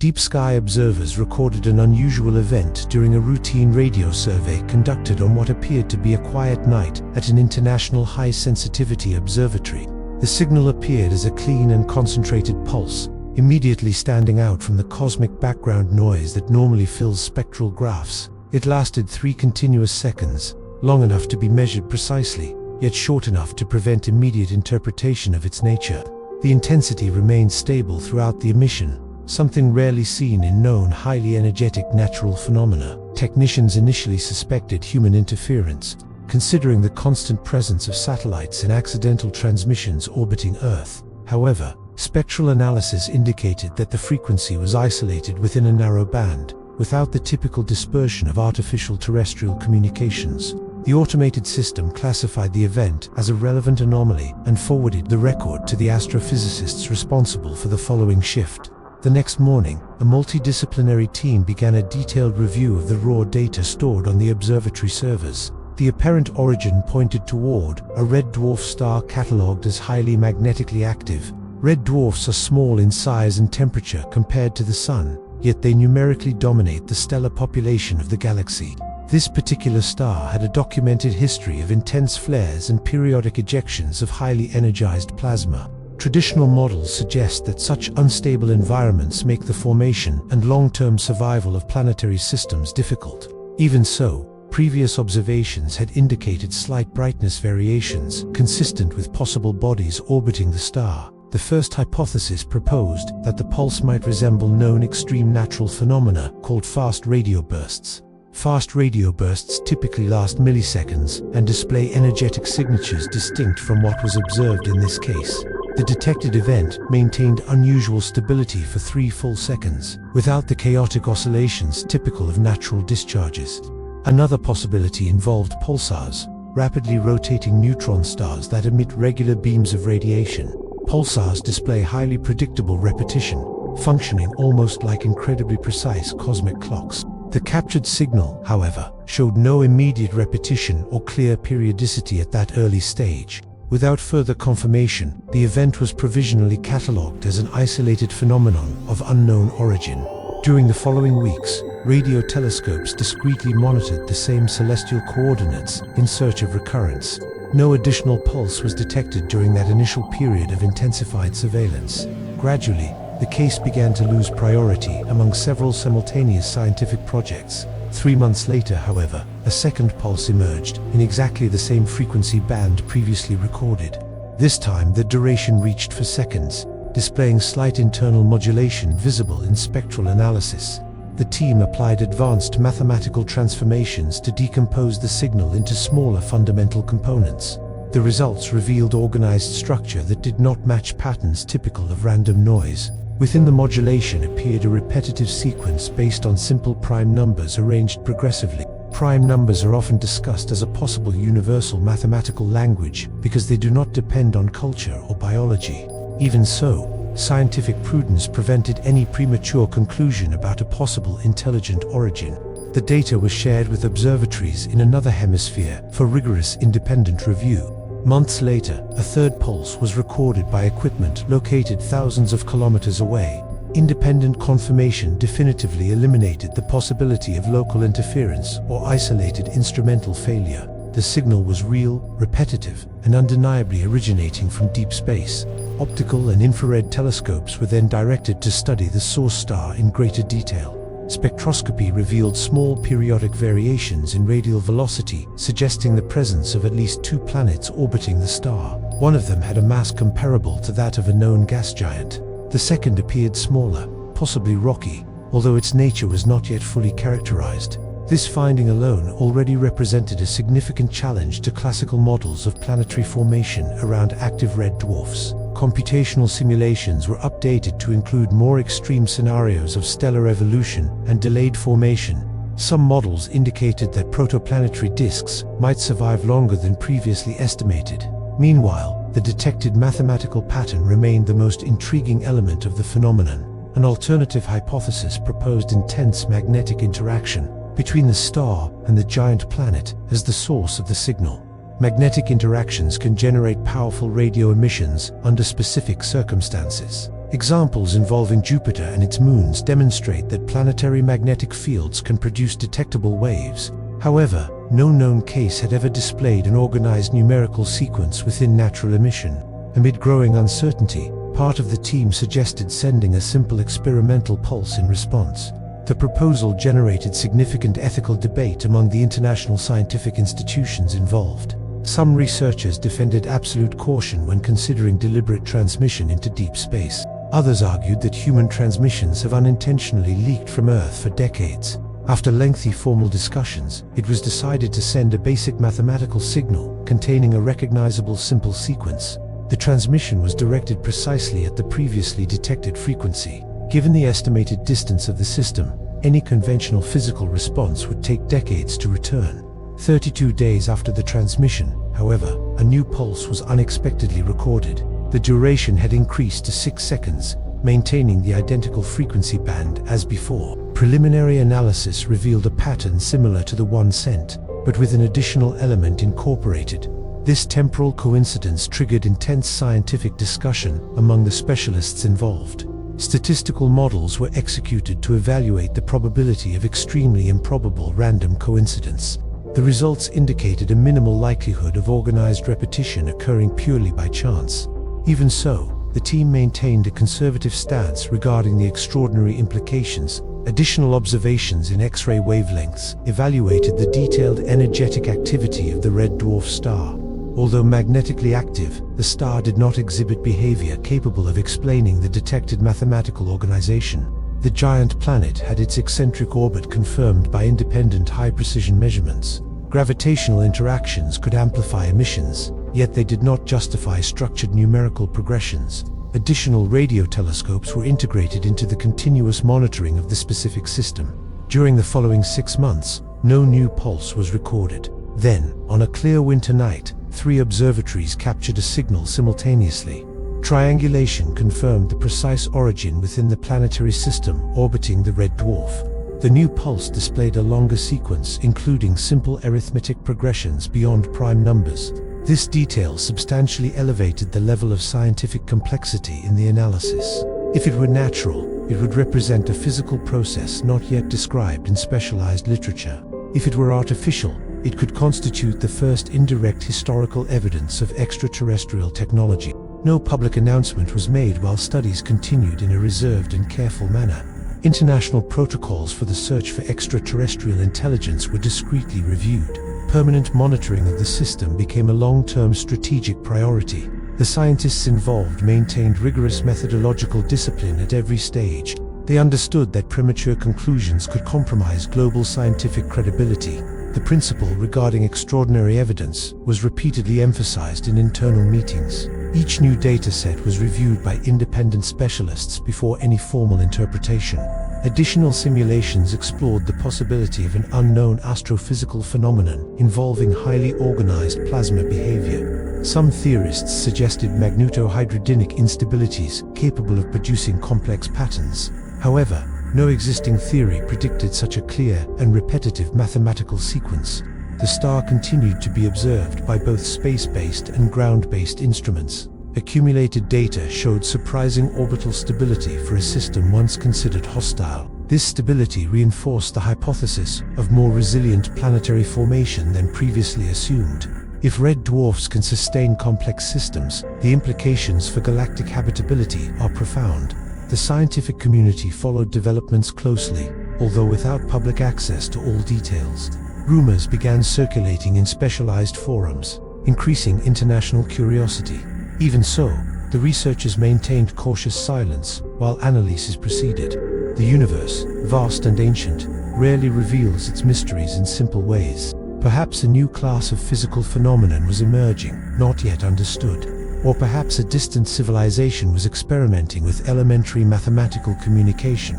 deep sky observers recorded an unusual event during a routine radio survey conducted on what appeared to be a quiet night at an international high-sensitivity observatory. The signal appeared as a clean and concentrated pulse, immediately standing out from the cosmic background noise that normally fills spectral graphs. It lasted 3 continuous seconds, long enough to be measured precisely, yet short enough to prevent immediate interpretation of its nature. The intensity remained stable throughout the emission, something rarely seen in known highly energetic natural phenomena. Technicians initially suspected human interference, considering the constant presence of satellites and accidental transmissions orbiting Earth. However, spectral analysis indicated that the frequency was isolated within a narrow band, without the typical dispersion of artificial terrestrial communications. The automated system classified the event as a relevant anomaly and forwarded the record to the astrophysicists responsible for the following shift. The next morning, a multidisciplinary team began a detailed review of the raw data stored on the observatory servers. The apparent origin pointed toward a red dwarf star catalogued as highly magnetically active. Red dwarfs are small in size and temperature compared to the Sun, yet they numerically dominate the stellar population of the galaxy. This particular star had a documented history of intense flares and periodic ejections of highly energized plasma. Traditional models suggest that such unstable environments make the formation and long-term survival of planetary systems difficult. Even so, previous observations had indicated slight brightness variations consistent with possible bodies orbiting the star. The first hypothesis proposed that the pulse might resemble known extreme natural phenomena called fast radio bursts. Fast radio bursts typically last milliseconds and display energetic signatures distinct from what was observed in this case. The detected event maintained unusual stability for 3 full seconds, without the chaotic oscillations typical of natural discharges. Another possibility involved pulsars, rapidly rotating neutron stars that emit regular beams of radiation. Pulsars display highly predictable repetition, functioning almost like incredibly precise cosmic clocks. The captured signal, however, showed no immediate repetition or clear periodicity at that early stage. Without further confirmation, the event was provisionally catalogued as an isolated phenomenon of unknown origin. During the following weeks, radio telescopes discreetly monitored the same celestial coordinates in search of recurrence. No additional pulse was detected during that initial period of intensified surveillance. Gradually, the case began to lose priority among several simultaneous scientific projects. 3 months later, however, a second pulse emerged in exactly the same frequency band previously recorded. This time, the duration reached for seconds, displaying slight internal modulation visible in spectral analysis. The team applied advanced mathematical transformations to decompose the signal into smaller fundamental components. The results revealed organized structure that did not match patterns typical of random noise. Within the modulation appeared a repetitive sequence based on simple prime numbers arranged progressively. Prime numbers are often discussed as a possible universal mathematical language because they do not depend on culture or biology. Even so, scientific prudence prevented any premature conclusion about a possible intelligent origin. The data was shared with observatories in another hemisphere for rigorous independent review. Months later, a third pulse was recorded by equipment located thousands of kilometers away. Independent confirmation definitively eliminated the possibility of local interference or isolated instrumental failure. The signal was real, repetitive, and undeniably originating from deep space. Optical and infrared telescopes were then directed to study the source star in greater detail. Spectroscopy revealed small periodic variations in radial velocity, suggesting the presence of at least 2 planets orbiting the star. One of them had a mass comparable to that of a known gas giant. The second appeared smaller, possibly rocky, although its nature was not yet fully characterized. This finding alone already represented a significant challenge to classical models of planetary formation around active red dwarfs. Computational simulations were updated to include more extreme scenarios of stellar evolution and delayed formation. Some models indicated that protoplanetary disks might survive longer than previously estimated. Meanwhile, the detected mathematical pattern remained the most intriguing element of the phenomenon. An alternative hypothesis proposed intense magnetic interaction between the star and the giant planet as the source of the signal. Magnetic interactions can generate powerful radio emissions under specific circumstances. Examples involving Jupiter and its moons demonstrate that planetary magnetic fields can produce detectable waves. However, no known case had ever displayed an organized numerical sequence within natural emission. Amid growing uncertainty, part of the team suggested sending a simple experimental pulse in response. The proposal generated significant ethical debate among the international scientific institutions involved. Some researchers defended absolute caution when considering deliberate transmission into deep space. Others argued that human transmissions have unintentionally leaked from Earth for decades. After lengthy formal discussions, it was decided to send a basic mathematical signal containing a recognizable simple sequence. The transmission was directed precisely at the previously detected frequency. Given the estimated distance of the system, any conventional physical response would take decades to return. 32 days after the transmission, however, a new pulse was unexpectedly recorded. The duration had increased to 6 seconds, maintaining the identical frequency band as before. Preliminary analysis revealed a pattern similar to the one sent, but with an additional element incorporated. This temporal coincidence triggered intense scientific discussion among the specialists involved. Statistical models were executed to evaluate the probability of extremely improbable random coincidence. The results indicated a minimal likelihood of organized repetition occurring purely by chance. Even so, the team maintained a conservative stance regarding the extraordinary implications. Additional observations in X-ray wavelengths evaluated the detailed energetic activity of the red dwarf star. Although magnetically active, the star did not exhibit behavior capable of explaining the detected mathematical organization. The giant planet had its eccentric orbit confirmed by independent high-precision measurements. Gravitational interactions could amplify emissions, yet they did not justify structured numerical progressions. Additional radio telescopes were integrated into the continuous monitoring of the specific system. During the following 6 months, no new pulse was recorded. Then, on a clear winter night, 3 observatories captured a signal simultaneously. Triangulation confirmed the precise origin within the planetary system orbiting the red dwarf. The new pulse displayed a longer sequence, including simple arithmetic progressions beyond prime numbers. This detail substantially elevated the level of scientific complexity in the analysis. If it were natural, it would represent a physical process not yet described in specialized literature. If it were artificial, it could constitute the first indirect historical evidence of extraterrestrial technology. No public announcement was made while studies continued in a reserved and careful manner. International protocols for the search for extraterrestrial intelligence were discreetly reviewed. Permanent monitoring of the system became a long-term strategic priority. The scientists involved maintained rigorous methodological discipline at every stage. They understood that premature conclusions could compromise global scientific credibility. The principle regarding extraordinary evidence was repeatedly emphasized in internal meetings. Each new data set was reviewed by independent specialists before any formal interpretation. Additional simulations explored the possibility of an unknown astrophysical phenomenon involving highly organized plasma behavior. Some theorists suggested magnetohydrodynamic instabilities capable of producing complex patterns. However, no existing theory predicted such a clear and repetitive mathematical sequence. The star continued to be observed by both space-based and ground-based instruments. Accumulated data showed surprising orbital stability for a system once considered hostile. This stability reinforced the hypothesis of more resilient planetary formation than previously assumed. If red dwarfs can sustain complex systems, the implications for galactic habitability are profound. The scientific community followed developments closely, although without public access to all details. Rumors began circulating in specialized forums, increasing international curiosity. Even so, the researchers maintained cautious silence while analyses proceeded. The universe, vast and ancient, rarely reveals its mysteries in simple ways. Perhaps a new class of physical phenomenon was emerging, not yet understood. Or perhaps a distant civilization was experimenting with elementary mathematical communication.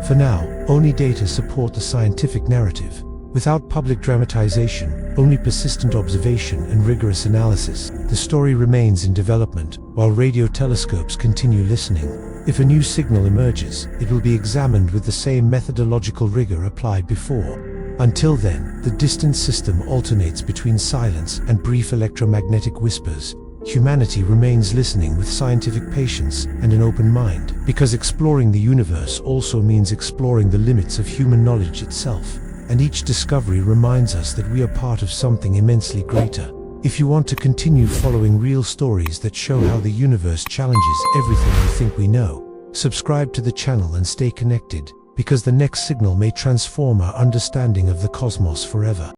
For now, only data support the scientific narrative. Without public dramatization, only persistent observation and rigorous analysis, the story remains in development, while radio telescopes continue listening. If a new signal emerges, it will be examined with the same methodological rigor applied before. Until then, the distant system alternates between silence and brief electromagnetic whispers, humanity remains listening with scientific patience and an open mind, because exploring the universe also means exploring the limits of human knowledge itself. And each discovery reminds us that we are part of something immensely greater. If you want to continue following real stories that show how the universe challenges everything we think we know, subscribe to the channel and stay connected, because the next signal may transform our understanding of the cosmos forever.